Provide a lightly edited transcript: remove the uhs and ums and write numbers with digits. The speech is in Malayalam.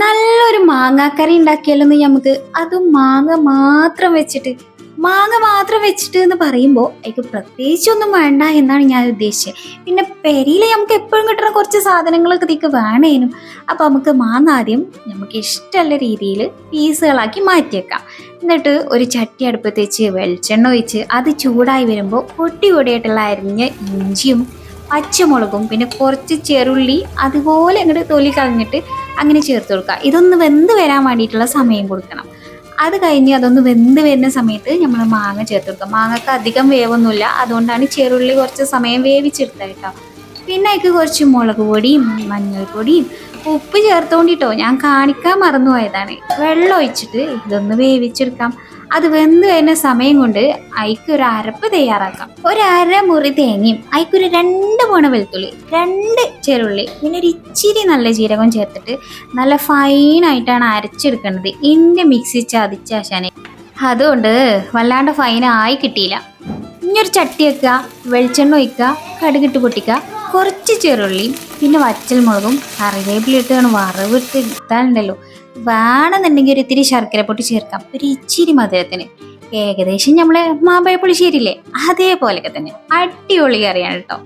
നല്ലൊരു മാങ്ങാക്കറി ഉണ്ടാക്കിയാലൊന്ന് നമുക്ക് അതും മാങ്ങ മാത്രം വെച്ചിട്ട് എന്ന് പറയുമ്പോൾ അതിക്ക് പ്രത്യേകിച്ചൊന്നും വേണ്ട എന്നാണ് ഞാൻ ഉദ്ദേശിച്ചത്. പിന്നെ പെരിയിൽ നമുക്ക് എപ്പോഴും കിട്ടുന്ന കുറച്ച് സാധനങ്ങളൊക്കെ ഇതിക്ക് വേണേനും. അപ്പോൾ നമുക്ക് മാങ്ങ ആദ്യം നമുക്ക് ഇഷ്ടമുള്ള രീതിയിൽ പീസുകളാക്കി മാറ്റിയേക്കാം. എന്നിട്ട് ഒരു ചട്ടി അടുപ്പത്ത് വെച്ച് വെളിച്ചെണ്ണ ഒഴിച്ച് അത് ചൂടായി വരുമ്പോൾ പൊട്ടി പൊടിയായിട്ടുള്ള അരിഞ്ഞ ഇഞ്ചിയും പച്ചമുളകും പിന്നെ കുറച്ച് ചെറുള്ളി അതുപോലെ അങ്ങോട്ട് തൊലി കളഞ്ഞിട്ട് അങ്ങനെ ചേർത്ത് കൊടുക്കുക. ഇതൊന്ന് വെന്ത് വരാൻ വേണ്ടിയിട്ടുള്ള സമയം കൊടുക്കണം. അത് കഴിഞ്ഞ് അതൊന്ന് വെന്ത് വരുന്ന സമയത്ത് നമ്മൾ മാങ്ങ ചേർത്ത് കൊടുക്കുക. മാങ്ങക്ക് അധികം വേവൊന്നുമില്ല, അതുകൊണ്ടാണ് ചെറുള്ളി കുറച്ച് സമയം വേവിച്ചെടുത്തത് കേട്ടോ. പിന്നെ അതിക്ക് കുറച്ച് മുളക് പൊടിയും മഞ്ഞൾപ്പൊടിയും ഉപ്പ് ചേർത്തോണ്ടിട്ടോ, ഞാൻ കാണിക്കാൻ മറന്നുപോയതാണ്. വെള്ളം ഒഴിച്ചിട്ട് ഇതൊന്ന് വേവിച്ചെടുക്കാം. അത് വെന്ത് വരുന്ന സമയം കൊണ്ട് അതിക്കൊരു അരപ്പ് തയ്യാറാക്കാം. ഒരു മുറി തേങ്ങയും അതിക്കൊരു 2 പോണ വെളുത്തുള്ളി, 2 ചെറുള്ളി, പിന്നെ ഒരു ഇച്ചിരി നല്ല ജീരകം ചേർത്തിട്ട് നല്ല ഫൈനായിട്ടാണ് അരച്ചെടുക്കേണ്ടത്. എൻ്റെ മിക്സി ചതിച്ചാശാനെ അതുകൊണ്ട് വല്ലാണ്ട് ഫൈനായി കിട്ടിയില്ല. ഇനിയൊരു ചട്ടി വെക്കുക, വെളിച്ചെണ്ണ ഒഴിക്കുക, കടുകിട്ട് പൊട്ടിക്കുക, കുറച്ച് ചെറുള്ളിയും പിന്നെ വറ്റൽ മുളകും കറിവേപ്പില ഇട്ടാണ് വറവിട്ട് ഇട്ടാലുണ്ടല്ലോ. വേണമെന്നുണ്ടെങ്കിൽ ഒരു ഇത്തിരി ശർക്കര പൊട്ടി ചേർക്കാം, ഒരു ഇച്ചിരി മധുരത്തിന്. ഏകദേശം നമ്മളെ മാമ്പഴ പുളിശ്ശേരിയില്ലേ അതേപോലെയൊക്കെ തന്നെ അടിപൊളി കറിയാണ് കേട്ടോ.